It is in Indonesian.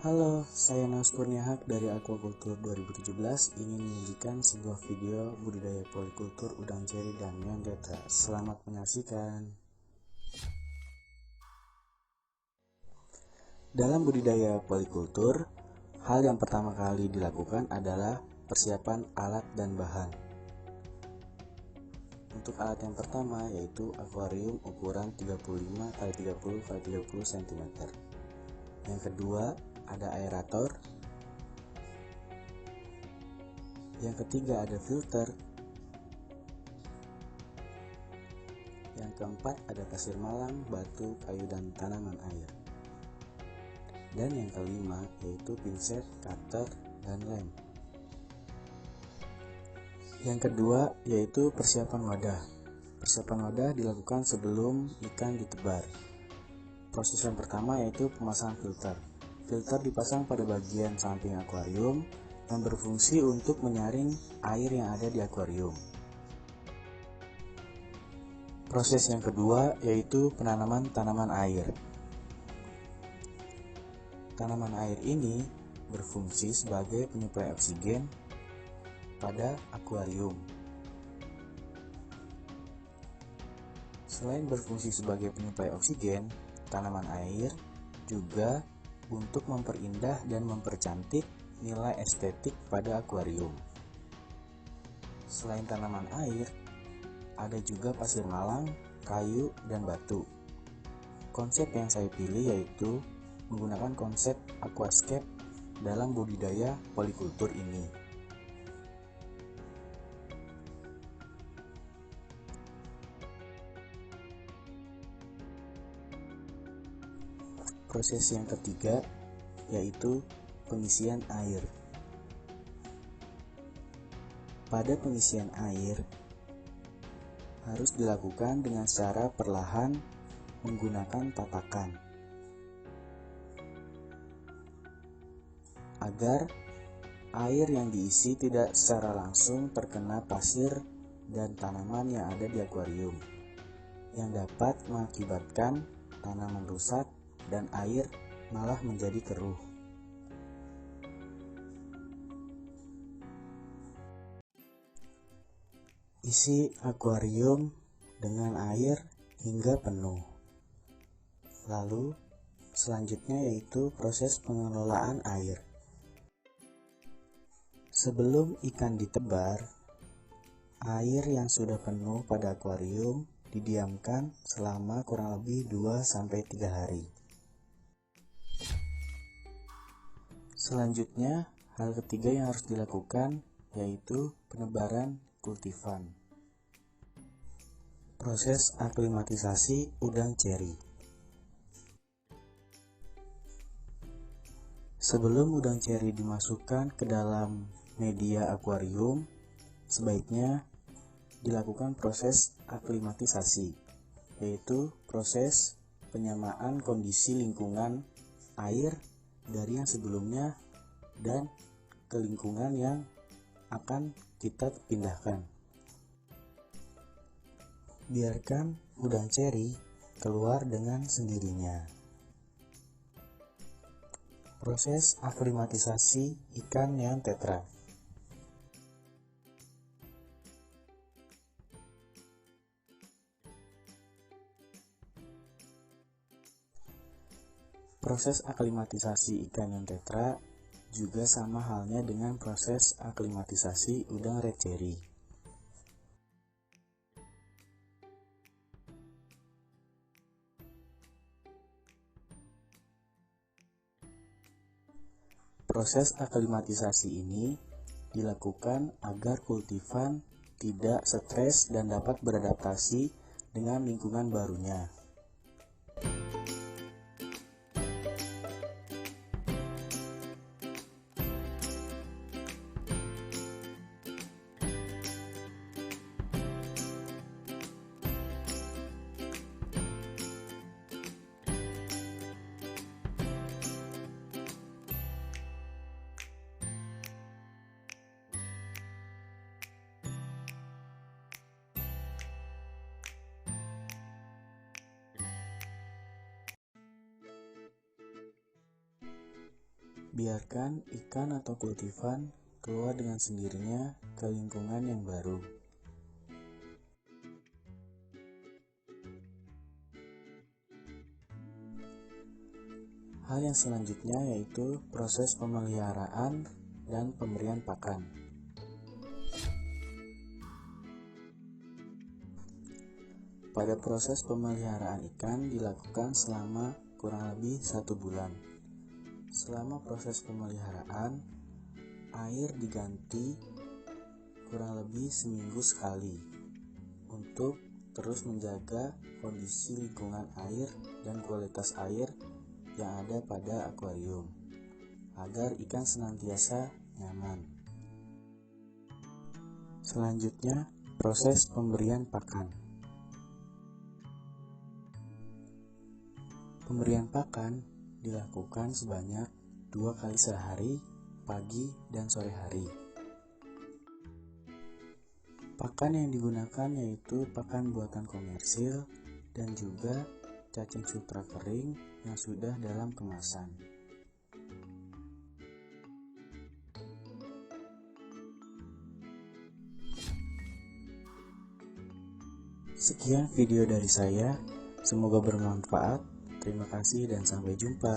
Halo, saya Nas Kurniahak dari Aquaculture 2017 ingin menyajikan sebuah video budidaya polikultur udang ceri dan neon tetra. Selamat menyaksikan. Dalam budidaya polikultur, hal yang pertama kali dilakukan adalah persiapan alat dan bahan. Untuk alat yang pertama yaitu akuarium ukuran 35x30x30 cm. Yang kedua ada aerator. Yang ketiga ada filter. Yang keempat ada pasir malam, batu, kayu, dan tanaman air. Dan yang kelima yaitu pinset, cutter, dan lem. Yang kedua yaitu persiapan wadah. Persiapan wadah dilakukan sebelum ikan ditebar. Proses yang pertama yaitu pemasangan filter. Filter dipasang pada bagian samping akuarium yang berfungsi untuk menyaring air yang ada di akuarium. Proses yang kedua yaitu penanaman tanaman air. Tanaman air ini berfungsi sebagai penyuplai oksigen pada akuarium. Selain berfungsi sebagai penyuplai oksigen, tanaman air juga untuk memperindah dan mempercantik nilai estetik pada akuarium. Selain tanaman air, ada juga pasir malang, kayu, dan batu. Konsep yang saya pilih yaitu menggunakan konsep aquascape dalam budidaya polikultur ini. Proses yang ketiga yaitu pengisian air. Pada pengisian air harus dilakukan dengan secara perlahan menggunakan tatakan agar air yang diisi tidak secara langsung terkena pasir dan tanaman yang ada di akuarium, yang dapat mengakibatkan tanaman rusak dan air malah menjadi keruh. Isi akuarium dengan air hingga penuh. Lalu selanjutnya yaitu proses pengelolaan air. Sebelum ikan ditebar, air yang sudah penuh pada akuarium didiamkan selama kurang lebih 2-3 hari. Selanjutnya, hal ketiga yang harus dilakukan yaitu penebaran kultifan. Proses aklimatisasi udang ceri. Sebelum udang ceri dimasukkan ke dalam media akuarium, sebaiknya dilakukan proses aklimatisasi, yaitu proses penyamaan kondisi lingkungan air dari yang sebelumnya dan ke lingkungan yang akan kita pindahkan. Biarkan udang ceri keluar dengan sendirinya. Proses aklimatisasi ikan neon tetra. Proses aklimatisasi ikan neon tetra juga sama halnya dengan proses aklimatisasi udang red ceri. Proses aklimatisasi ini dilakukan agar kultifan tidak stres dan dapat beradaptasi dengan lingkungan barunya. Biarkan ikan atau kultifan keluar dengan sendirinya ke lingkungan yang baru. Hal yang selanjutnya yaitu proses pemeliharaan dan pemberian pakan. Pada proses pemeliharaan ikan dilakukan selama kurang lebih 1 bulan. Selama proses pemeliharaan, air diganti kurang lebih seminggu sekali untuk terus menjaga kondisi lingkungan air dan kualitas air yang ada pada akuarium agar ikan senantiasa nyaman. Selanjutnya, proses pemberian pakan. Pemberian pakan dilakukan sebanyak 2 kali sehari, pagi dan sore hari. Pakan yang digunakan yaitu pakan buatan komersil dan juga cacing sutra kering yang sudah dalam kemasan. Sekian video dari saya, semoga bermanfaat. Terima kasih dan sampai jumpa.